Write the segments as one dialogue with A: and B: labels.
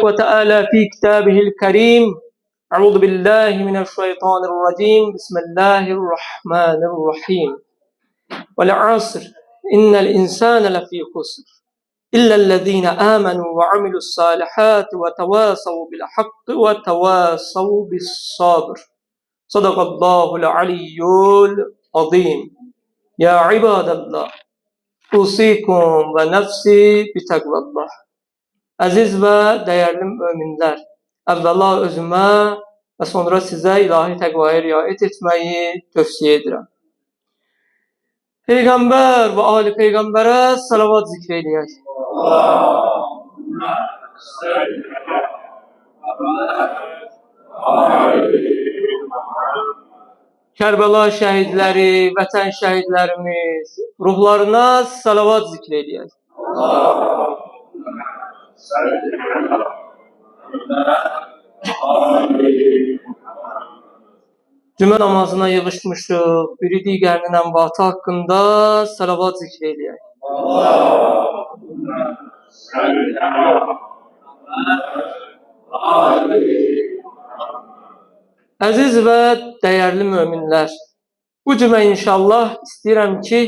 A: وتعالى في كتابه الكريم أعوذ بالله من الشيطان الرجيم بسم الله الرحمن الرحيم والعصر إن الإنسان لفي خسر إلا الذين آمنوا وعملوا الصالحات وتواصوا بالحق وتواصوا بالصبر صدق الله العلي العظيم يا عباد الله أوصيكم ونفسي بتقوى الله. Əziz və dəyərli möminlər, əvvəla özümə və sonra sizə ilahi təqvaya riayət etməyi tövsiyə edirəm. Peyğəmbər və ali Peyğəmbərə salavat zikr eləyək. Kərbəla şəhidləri, vətən şəhidlərimiz, ruhlarına salavat zikr eləyək. Cümə namazına yığışmışıq, biri digərinin ənvatı haqqında salavat zikr eləyək. Əziz və dəyərli möminlər, bu cümə inşallah istəyirəm ki,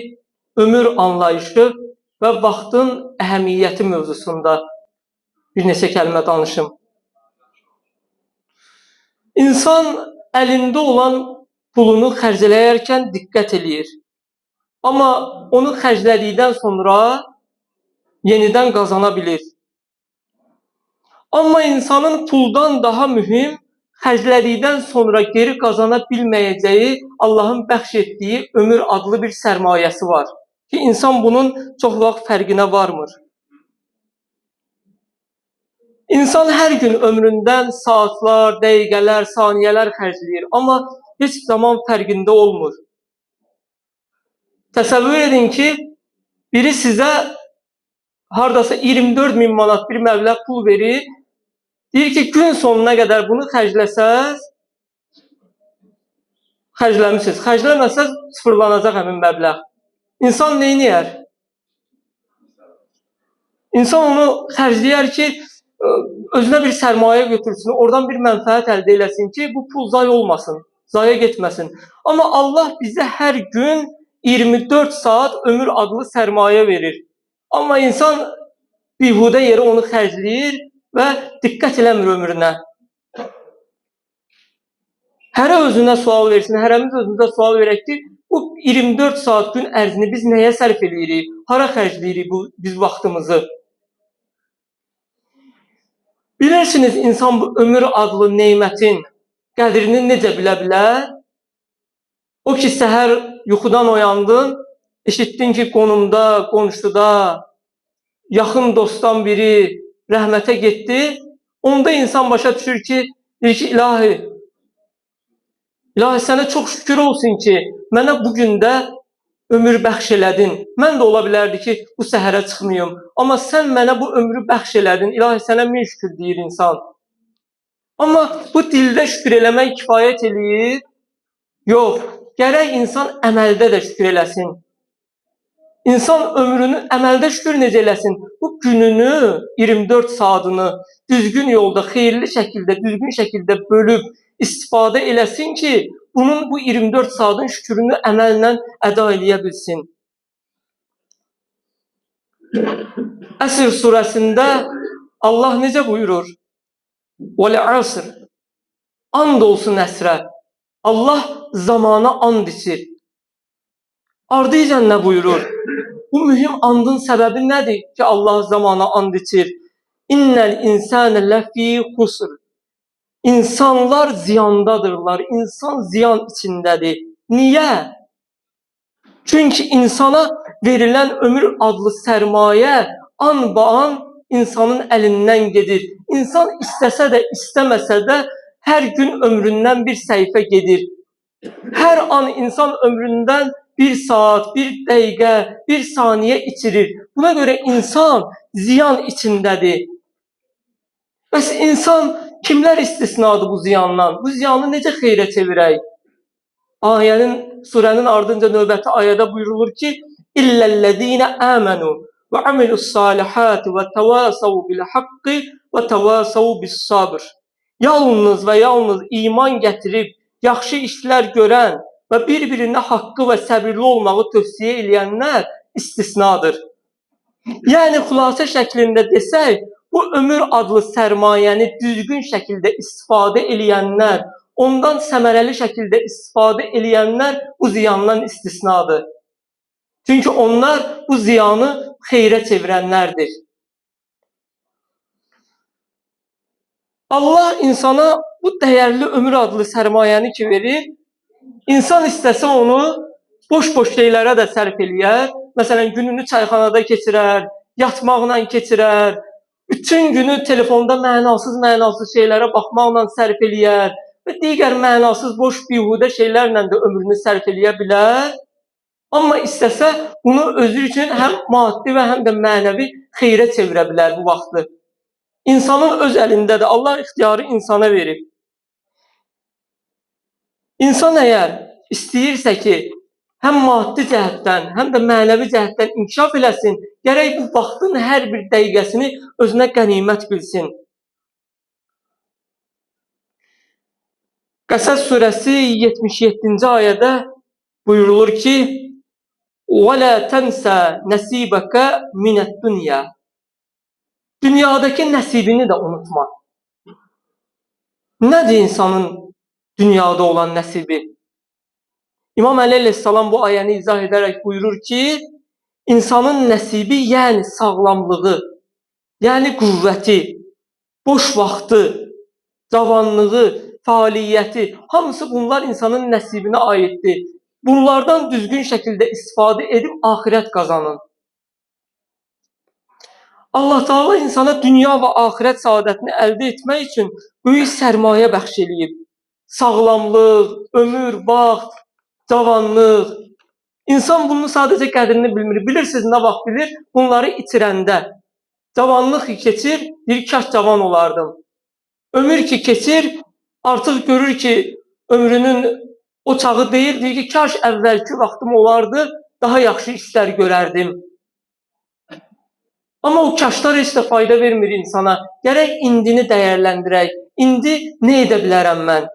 A: ömür anlayışı və vaxtın əhəmiyyəti mövzusunda bir neçə kəlmə danışım. İnsan əlində olan pulunu xərcləyərkən diqqət eləyir. Amma onu xərclədikdən sonra yenidən qazana bilir. Amma insanın puldan daha mühüm, xərclədikdən sonra geri qazana bilməyəcəyi Allahın bəxş etdiyi ömür adlı bir sərmayəsi var. Ki, insan bunun çox vaxt fərqinə varmır. İnsan hər gün ömründən saatlar, dəqiqələr, saniyələr xərcləyir, amma heç zaman fərqində olmur. Təsəvvür edin ki, biri sizə haradasa 24.000 manat bir məbləğ pul verir, deyir ki, gün sonuna qədər bunu xərcləsəz, xərcləmişsiniz. Xərcləməsəz sıfırlanacaq həmin məbləğ. İnsan neyniyər? İnsan onu xərcləyər ki, özünə bir sərmayə götürsün, oradan bir mənfəət əldə eləsin ki, bu pul zay olmasın, zaya getməsin. Amma Allah bizə hər gün 24 saat ömür adlı sərmayə verir. Amma insan bihudə yerə onu xərcləyir və diqqət eləmir ömrünə. Hərə özünə sual versin, hərəmiz özümüzə sual verək ki, bu 24 saat gün ərzini biz nəyə sərf edirik, hara xərcləyirik biz vaxtımızı? Bilirsiniz, insan bu ömür adlı neymətin qədrini necə bilə bilər? O ki, səhər yuxudan oyandın, eşitdin ki, qonumda, qonşuda, yaxın dostdan biri rəhmətə getdi, onda insan başa düşür ki, deyir ki, İlahi, sənə çox şükür olsun ki, mənə bugün də ömür bəxş elədin. Mən də ola bilərdi ki, bu səhərə çıxmayım. Amma sən mənə bu ömrü bəxş elədin. İlahi, sənə min şükür deyir insan. Amma bu dildə şükür eləmək kifayət eləyir. Yox, gərək insan əməldə də şükür eləsin. İnsan ömrünü əməldə şükür necə eləsin? Bu gününü, 24 saatını düzgün yolda, xeyirli şəkildə, düzgün şəkildə bölüb istifadə eləsin ki, bunun bu 24 saatın şükürünü əməllə əda eləyə bilsin. Əsr surəsində Allah necə buyurur? وَالْعَصْرِ And olsun əsrə. Allah zamana and içir. Ardıca nə buyurur? Bu mühüm andın səbəbi nədir ki, Allah zamana and içir? İnnəl insənə ləfî xusr. İnsanlar ziyandadırlar, insan ziyan içindədir. Niyə? Çünki insana verilən ömür adlı sərmayə an-ba-an insanın əlindən gedir. İnsan istəsə də, istəməsə də hər gün ömründən bir səhifə gedir. Hər an insan ömründən bir saat, bir dəqiqə, bir saniyə içirir. Buna görə insan ziyan içindədir. Bəs insan kimlər istisnadır bu ziyandan? Bu ziyanı necə xeyrə çevirək? Surənin ardınca növbəti ayədə buyurulur ki, İllellezine amenu ve amilus salihati ve tevasav bil haqqi ve tevasav bis sabr. Yalnız və yalnız iman gətirib, yaxşı işlər görən və bir-birinə haqqı və səbirli olmağı tövsiyə edənlər istisnadır. Yəni xülasə şəklində desək, bu ömür adlı sərmayəni düzgün şəkildə istifadə edənlər, ondan səmərəli şəkildə istifadə edənlər bu ziyandan istisnadır. Çünki onlar bu ziyanı xeyrə çevirənlərdir. Allah insana bu dəyərli ömür adlı sərmayəni ki verir, insan istəsə onu boş-boş şeylərə də sərf eləyər. Məsələn, gününü çayxanada keçirər, yatmaqla keçirər, bütün günü telefonda mənasız şeylərə baxmaqla sərf eləyər və digər mənasız, boş, bihudə şeylərlə də ömrünü sərf eləyə bilər. Amma istəsə bunu özü üçün həm maddi və həm də mənəvi xeyrə çevirə bilər bu vaxtı. İnsanın öz əlindədir. Allah ixtiyarı insana verib. İnsan əgər istəyirsə ki, həm maddi cəhətdən, həm də mənəvi cəhətdən inkişaf eləsin, gərək bu vaxtın hər bir dəqiqəsini özünə qənimət bilsin. Qəsəs surəsi 77-ci ayədə buyurulur ki, وَلَا تَنْسَ نَسِيبَكَ مِنَ الدُّنْيَا. Dünyadakı nəsibini də unutma. Nədir insanın dünyada olan nəsibi? İmam Əli əleyhissalam bu ayəni izah edərək buyurur ki, insanın nəsibi, yəni sağlamlığı, yəni qüvvəti, boş vaxtı, cavanlığı, fəaliyyəti, hamısı bunlar insanın nəsibinə aiddir. Bunlardan düzgün şəkildə istifadə edib axirət qazanın. Allah Teala insana dünya və axirət saadətini əldə etmək üçün böyük sərmayə bəxş eləyib. Sağlamlıq, ömür, vaxt, cavanlıq. İnsan bunun sadəcə qədrini bilmir. Bilirsiniz nə vaxt bilir? Bunları itirəndə. Cavanlıq keçir, deyir kaş cavan olardım. Ömür ki keçir, artıq görür ki ömrünün o çağı deyir, deyir ki kaş əvvəlki vaxtım olardı, daha yaxşı işlər görərdim. Amma o kaşlar heç də fayda vermir insana. Gərək indini dəyərləndirək. İndi nə edə bilərəm mən?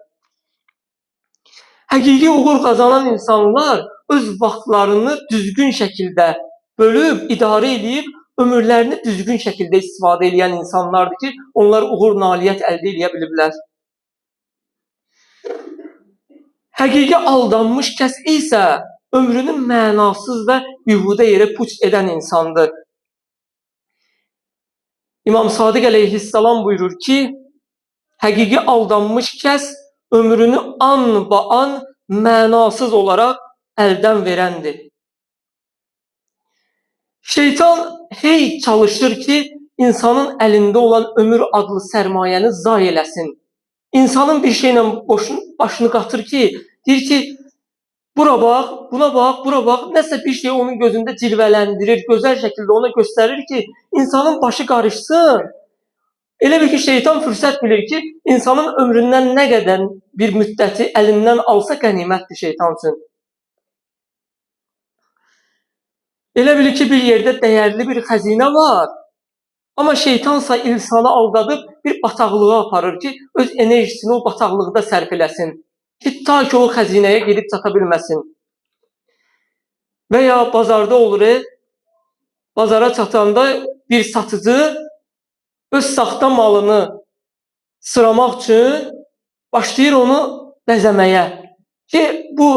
A: Həqiqi uğur qazanan insanlar öz vaxtlarını düzgün şəkildə bölüb, idarə edib, ömürlərini düzgün şəkildə istifadə edən insanlardır ki, onlar uğur, nailiyyət əldə edə biliblər. Həqiqi aldanmış kəs isə ömrünü mənasız və bihudə yerə puç edən insandır. İmam Sadiq əleyhissalam buyurur ki, həqiqi aldanmış kəs ömrünü an mənasız olaraq əldən verəndir. Şeytan hey çalışır ki, insanın əlində olan ömür adlı sərmayəni zay eləsin. İnsanın bir şeylə başını qatır ki, deyir ki, bura bax, buna bax, bura bax, nəsə bir şey onun gözündə cilvələndirir, gözəl şəkildə ona göstərir ki, insanın başı qarışsın. Elə bir ki, şeytan fürsət bilir ki, insanın ömründən nə qədər bir müddəti əlindən alsa qənimətdir şeytan üçün. Elə bilir ki, bir yerdə dəyərli bir xəzinə var, amma şeytansa insanı aldadıb bir bataqlığa aparır ki, öz enerjisini o bataqlıqda sərf eləsin. Ki, ta ki o xəzinəyə gedib çata bilməsin. Və ya bazarda olur, bazara çatanda bir satıcı öz saxta malını sıramaq üçün başlayır onu bəzəməyə. Ki, bu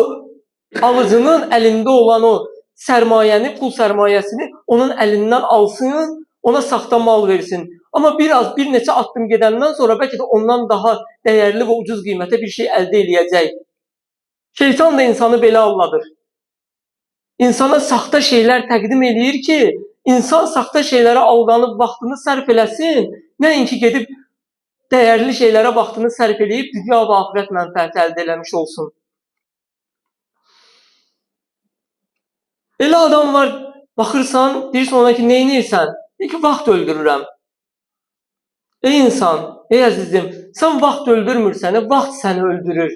A: alıcının əlində olan o sərmayəni, pul sərmayəsini onun əlindən alsın, ona saxta mal versin. Amma bir neçə addım gedəndən sonra bəlkə də ondan daha dəyərli və ucuz qiymətə bir şey əldə eləyəcək. Şeytan da insanı belə aldadır. İnsana saxta şeylər təqdim eləyir ki, insan saxta şeylərə aldanıb vaxtını sərf eləsin, nəinki gedib dəyərli şeylərə vaxtını sərf eləyib dünya və axirət mənfəəti əldə eləmiş olsun. Elə adam var, baxırsan, deyirsən ona ki, neynirsən? Deyir ki, vaxt öldürürəm. Ey insan, ey əzizim, sən vaxt öldürmürsən, vaxt səni öldürür.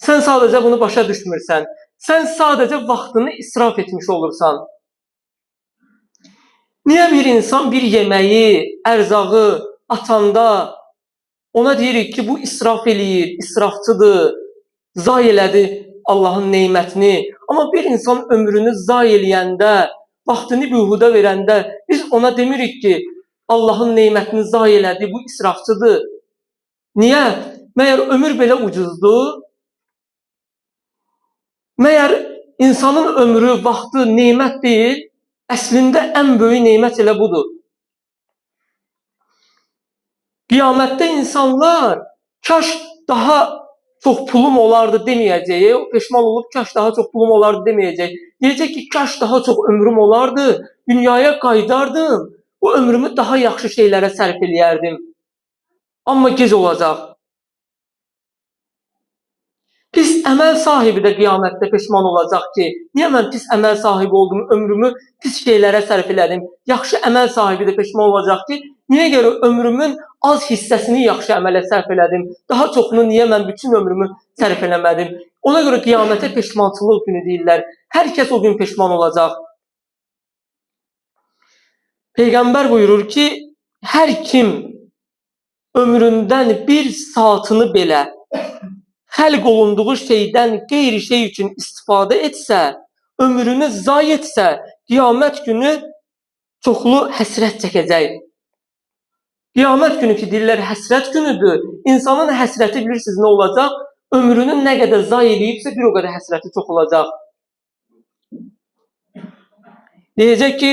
A: Sən sadəcə bunu başa düşmürsən. Sən sadəcə vaxtını israf etmiş olursan. Niyə bir insan bir yeməyi, ərzağı atanda ona deyirik ki, bu israf eləyir, israfçıdır, zay elədi Allahın neymətini. Amma bir insan ömrünü zay eləyəndə, vaxtını bihuda verəndə biz ona demirik ki, Allahın neymətini zay elədi, bu israfçıdır. Niyə? Məyər ömür belə ucuzdur? Məyər insanın ömrü, vaxtı neymət deyil? Əslində ən böyük neymət elə budur. Qiyamətdə insanlar kaş daha çox pulum olardı deməyəcək, o peşman olub kaş daha çox pulum olardı deməyəcək. Deyəcək ki, kaş daha çox ömrüm olardı, dünyaya qayıdardım, bu ömrümü daha yaxşı şeylərə sərf eləyərdim. Amma gec olacaq. Pis əməl sahibi də qiyamətdə peşman olacaq ki, niyə mən pis əməl sahibi oldum, ömrümü pis şeylərə sərf elədim. Yaxşı əməl sahibi də peşman olacaq ki, niyə görə ömrümün az hissəsini yaxşı əmələ sərf elədim, daha çoxunu niyə mən bütün ömrümü sərf eləmədim. Ona görə qiyamətə peşmançılıq günü deyirlər. Hər kəs o gün peşman olacaq. Peyğəmbər buyurur ki, hər kim ömründən bir saatını belə xəlq olunduğu şeydən qeyri şey üçün istifadə etsə, ömrünü zay etsə, qiyamət günü çoxlu həsrət çəkəcək. Qiyamət günü ki, deyirlər, həsrət günüdür. İnsanın həsrəti bilirsiniz nə olacaq? Ömrünü nə qədər zay eləyibsə, bir o qədər həsrəti çox olacaq. Deyəcək ki,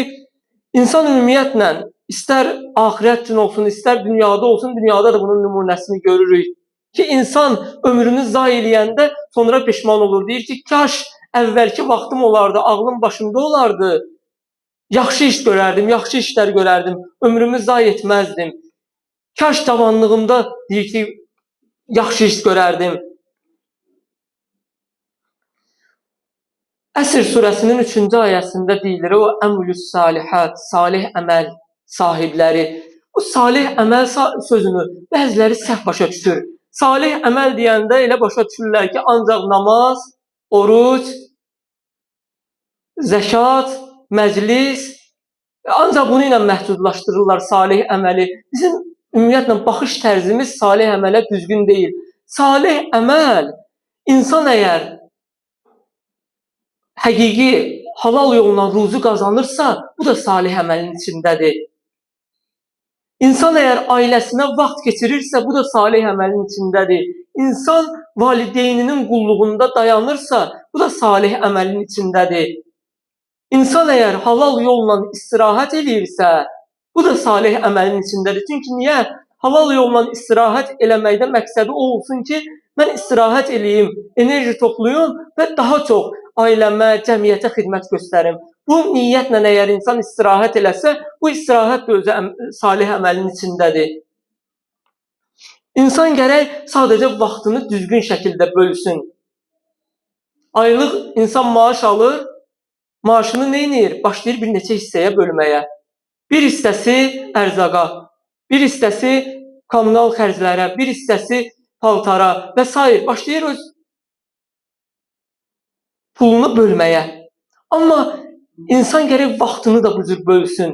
A: insan ümumiyyətlə, istər axirət gün olsun, istər dünyada olsun, dünyada da bunun nümunəsini görürük. Ki, insan ömrünü zay eləyəndə sonra peşman olur. Deyir ki, kaş əvvəlki vaxtım olardı, ağlım başımda olardı. Yaxşı iş görərdim, yaxşı işlər görərdim, ömrümü zay etməzdim. Kaş cavanlığımda deyir ki, yaxşı iş görərdim. Əsr surəsinin 3-cü ayəsində deyilir, o əmülüs salihət, salih əməl sahibləri. Bu salih əməl sözünü bəziləri səhv başa düşür. Salih əməl deyəndə elə başa düşürlər ki, ancaq namaz, oruc, zəkat, məclis, ancaq bunu ilə məhdudlaşdırırlar salih əməli. Bizim ümumiyyətlə baxış tərzimiz salih əmələ düzgün deyil. Salih əməl, insan əgər həqiqi halal yolla ruzu qazanırsa, bu da salih əməlin içindədir. İnsan əgər ailəsinə vaxt keçirirsə, bu da salih əməlin içindədir. İnsan valideyninin qulluğunda dayanırsa, bu da salih əməlin içindədir. İnsan əgər halal yolla istirahət edirsə, bu da salih əməlin içindədir. Çünki niyə? Halal yolla istirahət eləməkdə məqsədi o olsun ki, mən istirahət eləyim, enerji toplayım və daha çox ailəmə, cəmiyyətə xidmət göstərim. Bu niyyətlə əgər insan istirahət eləsə, bu istirahət də özü salih əməlin içindədir. İnsan gərək sadəcə vaxtını düzgün şəkildə bölsün. Aylıq insan maaş alır, maaşını nə edir? Başlayır bir neçə hissəyə bölməyə. Bir hissəsi ərzaqa, bir hissəsi kommunal xərclərə, bir hissəsi paltara və s. Başlayır öz pulunu bölməyə. Amma İnsan gərək vaxtını da bu cür bölsün.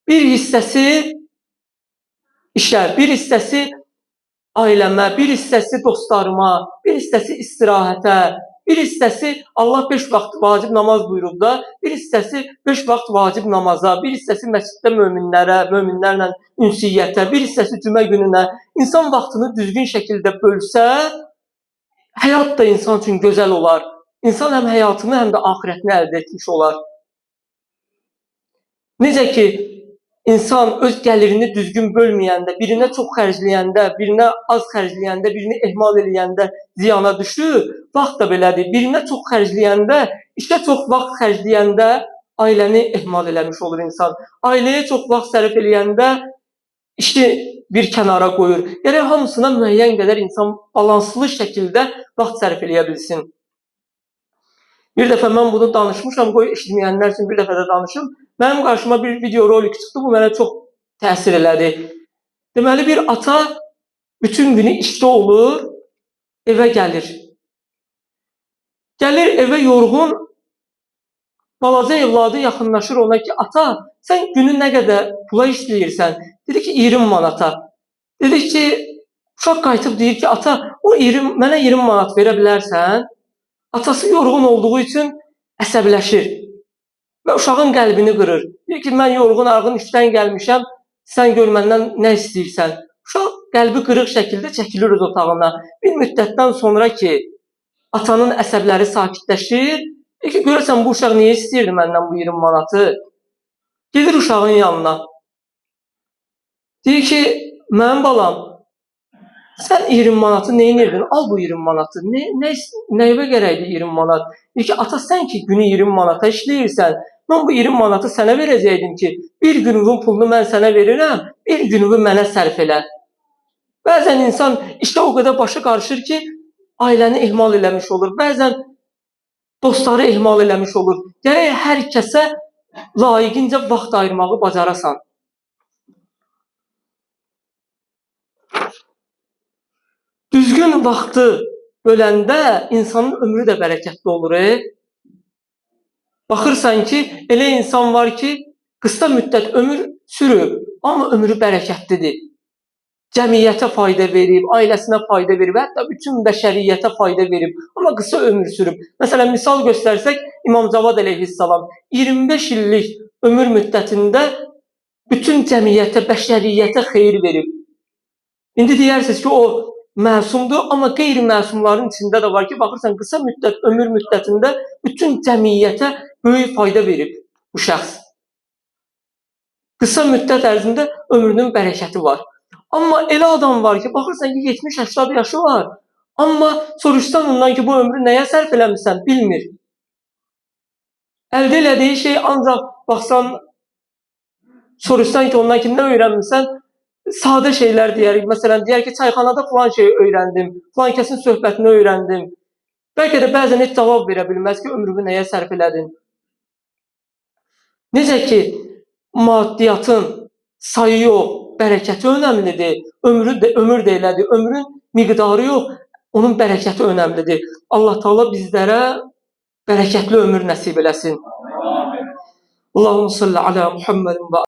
A: Bir hissəsi işə, bir hissəsi ailəmə, bir hissəsi dostlarıma, bir hissəsi istirahətə, bir hissəsi Allah 5 vaxt vacib namaz buyurub da, bir hissəsi 5 vaxt vacib namaza, bir hissəsi məsciddə möminlərə, möminlərlə ünsiyyətə, bir hissəsi cümə gününə. İnsan vaxtını düzgün şəkildə bölsə, həyat da insan üçün gözəl olar. İnsan həm həyatını, həm də axirətini əldə etmiş olar. Necə ki, insan öz gəlirini düzgün bölməyəndə, birinə çox xərcləyəndə, birinə az xərcləyəndə, birini ehmal eləyəndə ziyana düşür, vaxt da belədir. Birinə çox xərcləyəndə, işə çox vaxt xərcləyəndə ailəni ehmal eləmiş olur insan. Ailəyə çox vaxt sərf eləyəndə işi bir kənara qoyur. Gərək hamısına müəyyən qədər insan balanslı şəkildə vaxt sərf eləyə bilsin. Bir dəfə mən bunu danışmışam, qoy eşitməyənlər üçün bir dəfə də danışım. Mənim qarşıma bir video rolik çıxdı, bu mənə çox təsir elədi. Deməli, bir ata bütün günü işdə olur, evə gəlir. Gəlir evə yorğun, balaca evladı yaxınlaşır ona ki, ata, sən günün nə qədər pula işləyirsən? Dedi ki, 20 manata. Dedi ki, uşaq qayıtıb deyir ki, ata, mənə 20 manat verə bilərsən? Atası yorğun olduğu üçün əsəbləşir və uşağın qəlbini qırır. Deyir ki, mən yorğun arğın işdən gəlmişəm, sən gör məndən nə istəyirsən? Uşaq qəlbi qırıq şəkildə çəkilir öz otağına. Bir müddətdən sonra ki, atanın əsəbləri sakitləşir, deyir ki, görürsən bu uşaq niyə istəyirdi məndən bu 20 manatı? Gedir uşağın yanına. Deyir ki, mənim balam, sən 20 manatı nə edirdin? Al bu 20 manatı. Nəyəvə gərəkdir 20 manat? Deyir ki, ata sən ki günü 20 manata işləyirsən, mən bu 20 manatı sənə verəcəkdim ki, bir gününün pulunu mən sənə verirəm, bir gününü mənə sərf elə. Bəzən insan işə o qədər başı qarışır ki, ailəni ihmal eləmiş olur. Bəzən dostları ihmal eləmiş olur. Gərək hər kəsə layiqincə vaxt ayırmağı bacarasan. Düzgün vaxtı böləndə insanın ömrü də bərəkətli olur. Baxırsan ki, elə insan var ki, qısa müddət ömür sürüb, amma ömrü bərəkətlidir. Cəmiyyətə fayda verib, ailəsinə fayda verib, hətta bütün bəşəriyyətə fayda verib, amma qısa ömür sürüb. Məsələn, misal göstərsək, İmam Cavad əleyhissalam 25 illik ömür müddətində bütün cəmiyyətə, bəşəriyyətə xeyir verib. İndi deyirsiniz ki, o məsumdur, amma qeyri-məsumların içində də var ki, baxırsan, qısa müddət, ömür müddətində bütün cəmiyyətə böyük fayda verib bu şəxs. Qısa müddət ərzində ömrünün bərəkəti var. Amma elə adam var ki, baxırsan ki, 70-80 yaşı var, amma soruşsan ondan ki, bu ömrü nəyə sərf eləmirsən, bilmir. Əldə elədiyi şey ancaq baxsan, soruşsan ki, ondan ki, nə öyrənmirsən, sadə şeylər deyərik. Məsələn, deyər ki, çayxanada falan şey öyrəndim, falan kəsin söhbətini öyrəndim. Bəlkə də bəzən heç cavab verə bilməz ki, ömrümü nəyə sərf elədin. Necə ki, maddiyyatın sayı yox, bərəkəti önəmlidir. Ömür də elədir. Ömrün miqdarı yox, onun bərəkəti önəmlidir. Allah Taala bizlərə bərəkətli ömür nəsib eləsin. Allahumma salli ala Muhammedin və